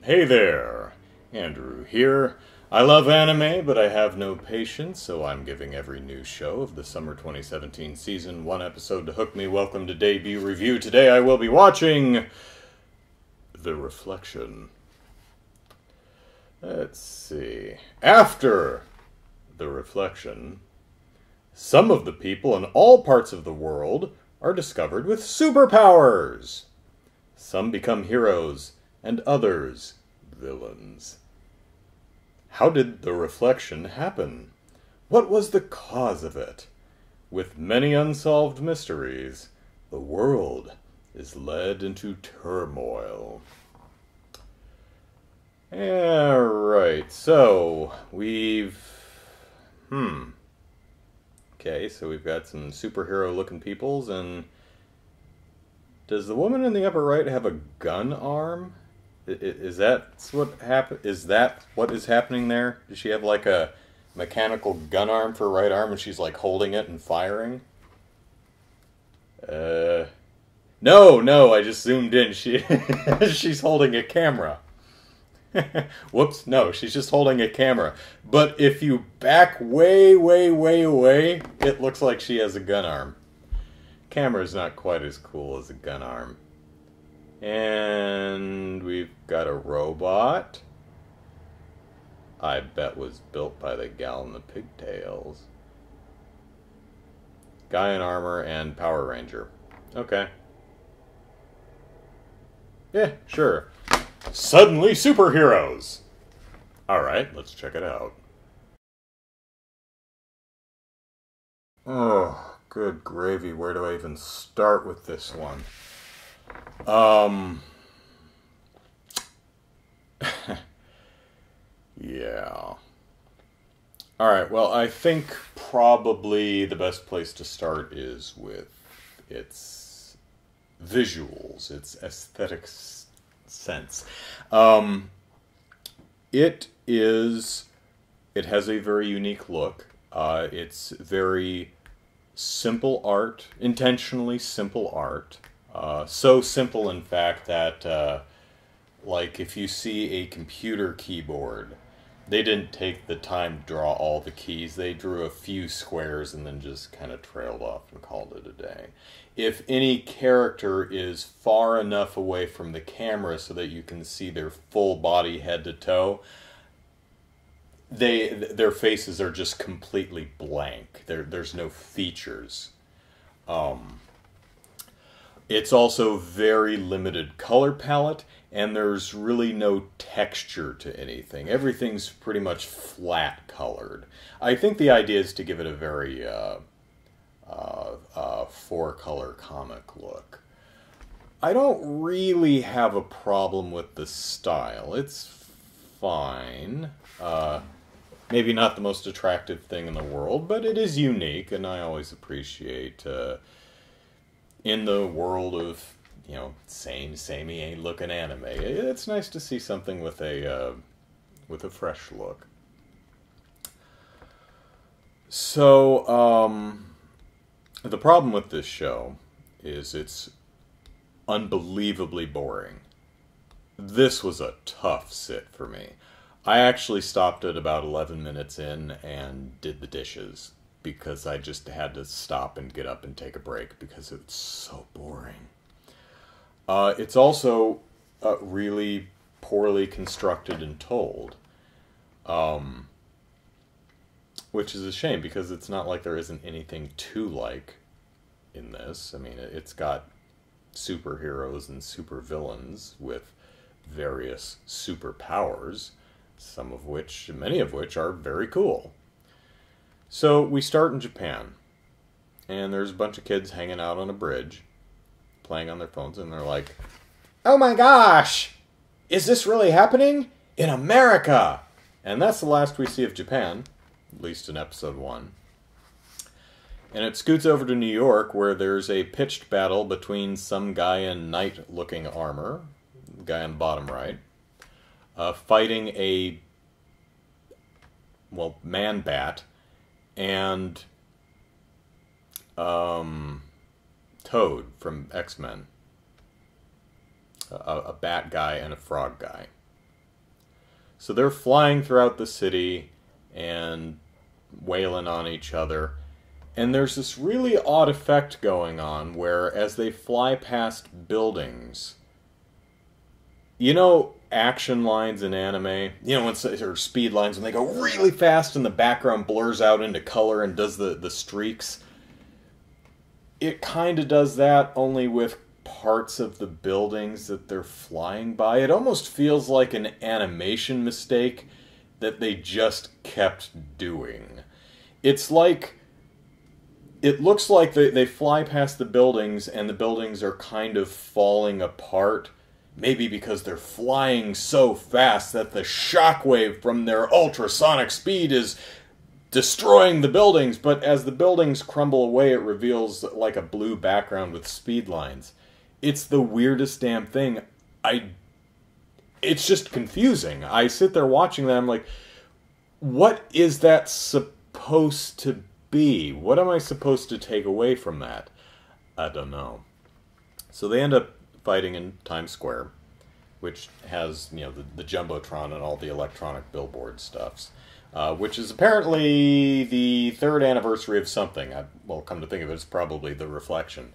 Hey there, Andrew here. I love anime, but I have no patience, so I'm giving every new show of the summer 2017 season one episode to hook me. Welcome to Debut Review. Today I will be watching The Reflection. Let's see. After The Reflection, some of the people in all parts of the world are discovered with superpowers. Some become heroes, and others villains. How did the reflection happen? What was the cause of it? With many unsolved mysteries, the world is led into turmoil. Alright, so Okay, so we've got some superhero-looking peoples, and does the woman in the upper right have a gun arm? Is that what is happening there? Does she have like a mechanical gun arm for her right arm and she's like holding it and firing? No, I just zoomed in. She's holding a camera. Whoops, no, she's just holding a camera. But if you back way away, it looks like she has a gun arm. Camera's not quite as cool as a gun arm. And we've got a robot. I bet was built by the gal in the pigtails. Guy in armor and Power Ranger. Okay. Yeah, sure. Suddenly superheroes! Alright, let's check it out. Oh, good gravy. Where do I even start with this one? Yeah. Alright, well, I think probably the best place to start is with its visuals, its aesthetic sense. It has a very unique look. It's very simple art, intentionally simple art. So simple, in fact, that like if you see a computer keyboard, they didn't take the time to draw all the keys. They drew a few squares and then just kind of trailed off and called it a day. If any character is far enough away from the camera so that you can see their full body head to toe, their faces are just completely blank. There's no features. It's also very limited color palette, and there's really no texture to anything. Everything's pretty much flat colored. I think the idea is to give it a very four-color comic look. I don't really have a problem with the style. It's fine. Maybe not the most attractive thing in the world, but it is unique, and I always appreciate in the world of, you know, samey ain't looking anime, it's nice to see something with a fresh look. So, the problem with this show is it's unbelievably boring. This was a tough sit for me. I actually stopped at about 11 minutes in and did the dishes, because I just had to stop and get up and take a break because it's so boring. It's also really poorly constructed and told, which is a shame because it's not like there isn't anything to like in this. I mean, it's got superheroes and supervillains with various superpowers, many of which are very cool. So we start in Japan, and there's a bunch of kids hanging out on a bridge, playing on their phones, and they're like, "Oh my gosh! Is this really happening? In America!" And that's the last we see of Japan, at least in episode 1. And it scoots over to New York, where there's a pitched battle between some guy in knight-looking armor, the guy on the bottom right, fighting a, well, man-bat, and Toad from X-Men. A bat guy and a frog guy. So they're flying throughout the city and wailing on each other. And there's this really odd effect going on where as they fly past buildings, you know, action lines in anime, you know, or speed lines, when they go really fast and the background blurs out into color and does the streaks. It kind of does that, only with parts of the buildings that they're flying by. It almost feels like an animation mistake that they just kept doing. It's like, it looks like they fly past the buildings and the buildings are kind of falling apart. Maybe because they're flying so fast that the shockwave from their ultrasonic speed is destroying the buildings. But as the buildings crumble away, it reveals like a blue background with speed lines. It's the weirdest damn thing. It's just confusing. I sit there watching that, I'm like, what is that supposed to be? What am I supposed to take away from that? I don't know. So they end up fighting in Times Square, which has, you know, the Jumbotron and all the electronic billboard stuffs, which is apparently the 3rd anniversary of something. Well, come to think of it, it's probably The Reflection,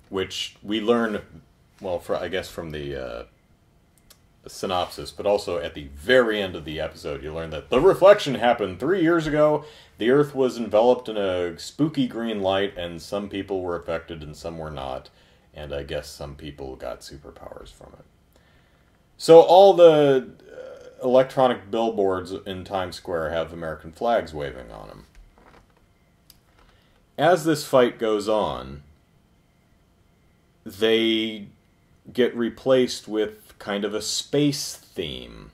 which we learn, well, I guess from the synopsis, but also at the very end of the episode, you learn that the reflection happened 3 years ago. The Earth was enveloped in a spooky green light, and some people were affected and some were not. And I guess some people got superpowers from it. So all the electronic billboards in Times Square have American flags waving on them. As this fight goes on, they get replaced with kind of a space theme,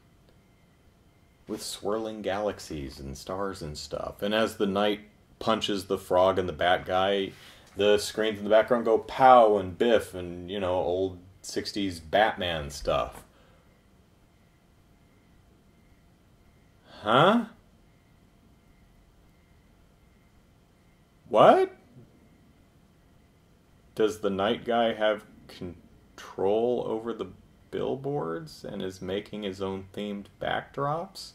with swirling galaxies and stars and stuff. And as the knight punches the frog and the bat guy, the screens in the background go pow and biff and, you know, old 60s Batman stuff. Huh? What? Does the night guy have control over the billboards and is making his own themed backdrops?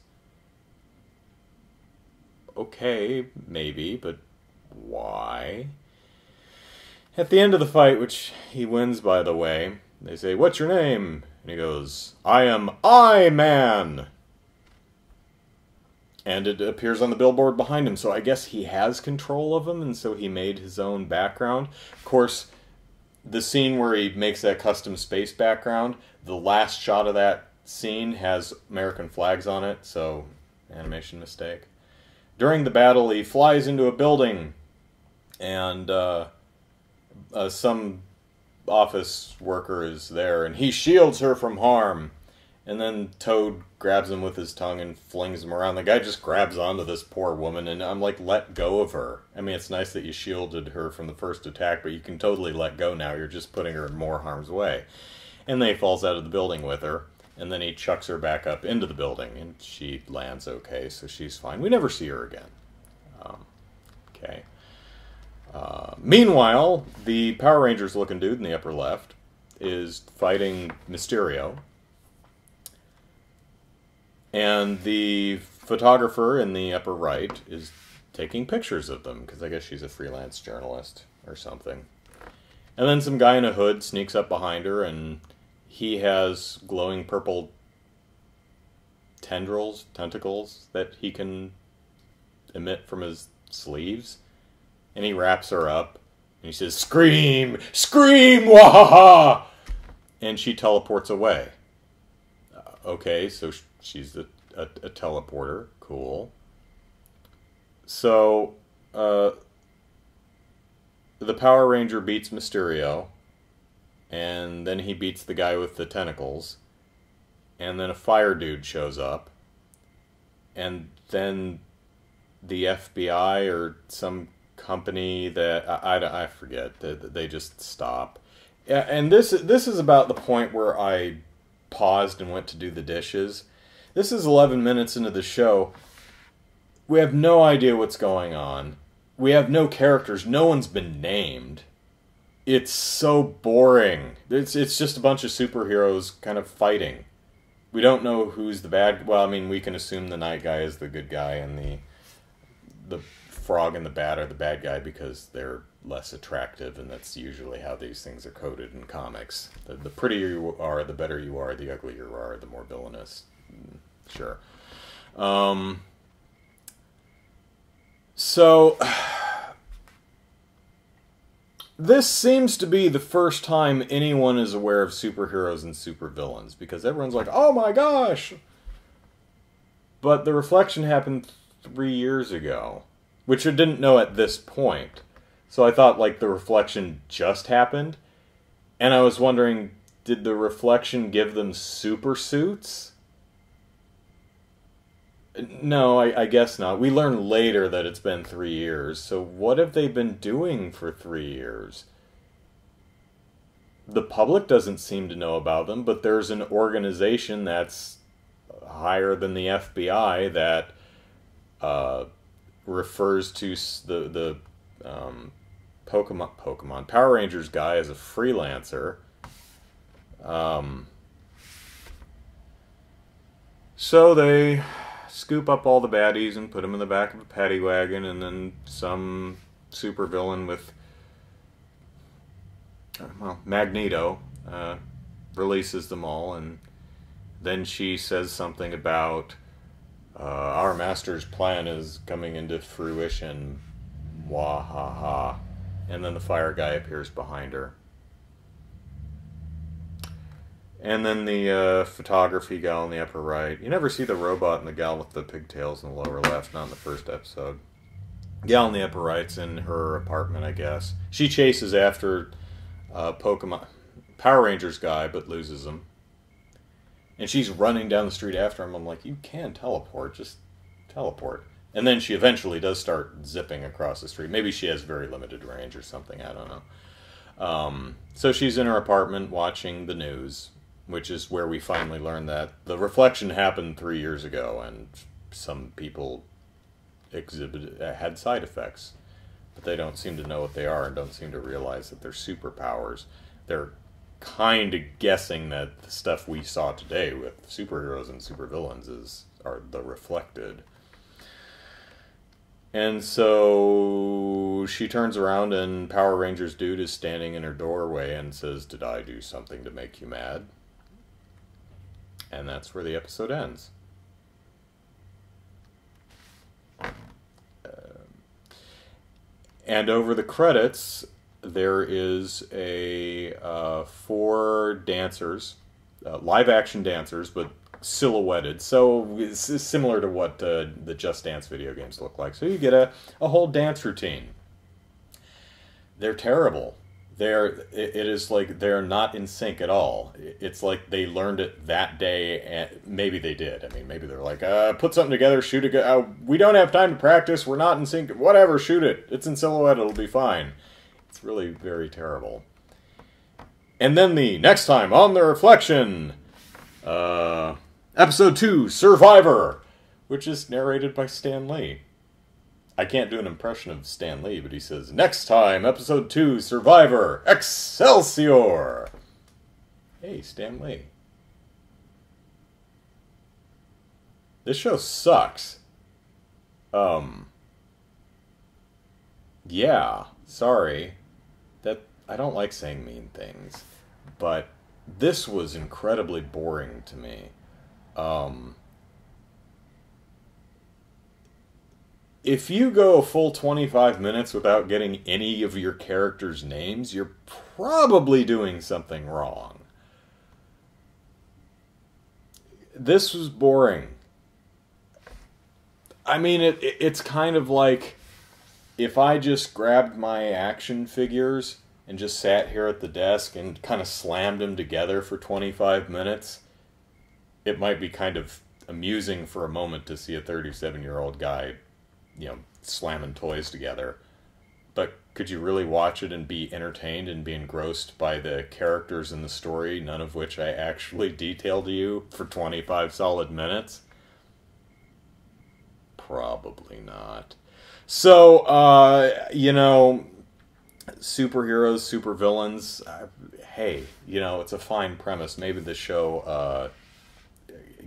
Okay, maybe, but why? At the end of the fight, which he wins, by the way, they say, "What's your name?" And he goes, "I am I-Man." And it appears on the billboard behind him, so I guess he has control of him, and so he made his own background. Of course, the scene where he makes that custom space background, the last shot of that scene has American flags on it, so animation mistake. During the battle, he flies into a building, and some office worker is there, and he shields her from harm. And then Toad grabs him with his tongue and flings him around. The guy just grabs onto this poor woman, and I'm like, let go of her. I mean, it's nice that you shielded her from the first attack, but you can totally let go now. You're just putting her in more harm's way. And then he falls out of the building with her, and then he chucks her back up into the building, and she lands okay, so she's fine. We never see her again. Okay. Meanwhile, the Power Rangers looking dude in the upper left is fighting Mysterio. And the photographer in the upper right is taking pictures of them, because I guess she's a freelance journalist or something. And then some guy in a hood sneaks up behind her, and he has glowing purple tentacles that he can emit from his sleeves. And he wraps her up, and he says, "Scream! Scream! Wahaha!" And she teleports away. Okay, so she's a teleporter. Cool. So, the Power Ranger beats Mysterio, and then he beats the guy with the tentacles, and then a fire dude shows up, and then the FBI or some company that I forget, they just stop. And this is about the point where I paused and went to do the dishes. This is 11 minutes into the show. We have no idea what's going on. We have no characters. No one's been named. It's so boring. It's just a bunch of superheroes kind of fighting. we don't know who's the bad. Well, I mean, we can assume the night guy is the good guy, and the frog and the bat are the bad guy because they're less attractive, and that's usually how these things are coded in comics. The prettier you are, the better you are. The uglier you are, the more villainous. Sure. So this seems to be the first time anyone is aware of superheroes and supervillains, because everyone's like, oh my gosh! But the reflection happened 3 years ago, which I didn't know at this point. So I thought, like, the reflection just happened, and I was wondering, did the reflection give them super suits? No, I guess not. We learn later that it's been 3 years, so what have they been doing for 3 years? The public doesn't seem to know about them, but there's an organization that's higher than the FBI that refers to the Pokemon Power Rangers guy as a freelancer. So they scoop up all the baddies and put them in the back of a paddy wagon, and then some supervillain with, well, Magneto releases them all, and then she says something about our master's plan is coming into fruition, wahaha, and then the fire guy appears behind her. And then the photography gal in the upper right. You never see the robot and the gal with the pigtails in the lower left, not in the first episode. Gal in the upper right's in her apartment, I guess. She chases after Pokemon Power Rangers guy, but loses him. And she's running down the street after him. I'm like, you can teleport, just teleport. And then she eventually does start zipping across the street. Maybe she has very limited range or something, I don't know. So she's in her apartment watching the news, which is where we finally learn that the reflection happened 3 years ago, and some people had side effects, but they don't seem to know what they are and don't seem to realize that they're superpowers. They're kind of guessing that the stuff we saw today with superheroes and supervillains are the reflected. And so she turns around and Power Rangers dude is standing in her doorway and says, "Did I do something to make you mad?" And that's where the episode ends. And over the credits, there is a 4 dancers, live-action dancers, but silhouetted. So it's similar to what the Just Dance video games look like. So you get a whole dance routine. They're terrible. It is like they're not in sync at all. It's like they learned it that day, and maybe they did. I mean, maybe they're like, put something together, shoot it. We don't have time to practice. We're not in sync. Whatever, shoot it. It's in silhouette. It'll be fine. It's really very terrible. And then the next time on The Reflection, Episode 2, Survivor, which is narrated by Stan Lee. I can't do an impression of Stan Lee, but he says, next time, Episode 2, Survivor, Excelsior! Hey, Stan Lee. This show sucks. Yeah, sorry. I don't like saying mean things, but this was incredibly boring to me. If you go a full 25 minutes without getting any of your characters' names, you're probably doing something wrong. This was boring. I mean, it's kind of like if I just grabbed my action figures and just sat here at the desk and kind of slammed them together for 25 minutes, it might be kind of amusing for a moment to see a 37-year-old guy, slamming toys together. But could you really watch it and be entertained and be engrossed by the characters in the story, none of which I actually detailed to you, for 25 solid minutes? Probably not. So, superheroes, supervillains, hey, it's a fine premise. Maybe the show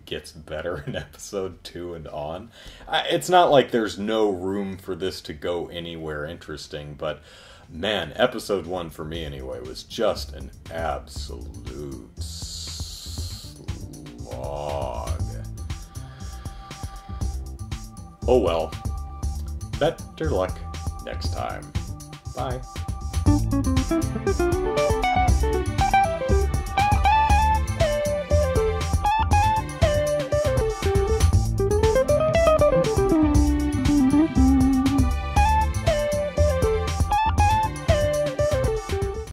gets better in episode 2 and on. It's not like there's no room for this to go anywhere interesting, but man, episode 1 for me anyway was just an absolute slog. Oh well. Better luck next time. Bye.